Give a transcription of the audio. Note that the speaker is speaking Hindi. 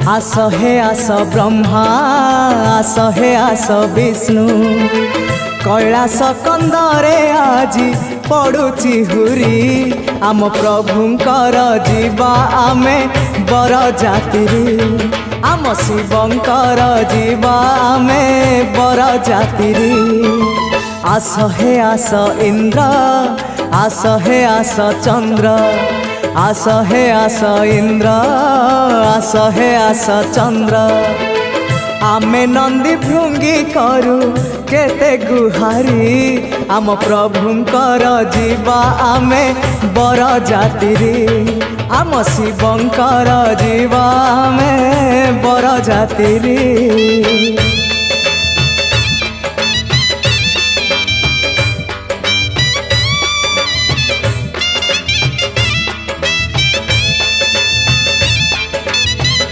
आस हे आस ब्रह्मा आस हे आस विष्णु कैलास कंदरे आजी पड़ुची हुरी आम प्रभुंकर जीवा आमे बर जातिरी आम शिवंकर जीवा आमे बर जातिरी आस हे आस इंद्र आस हे आस चंद्र आस हे आस इंद्र आस हे आस चंद्र आमे नंदी भृंगी करू केते गुहारी आम प्रभुंकर जीवा आमे बर जातिरी आम शिवंकर जीवा आमे बर जातिरी।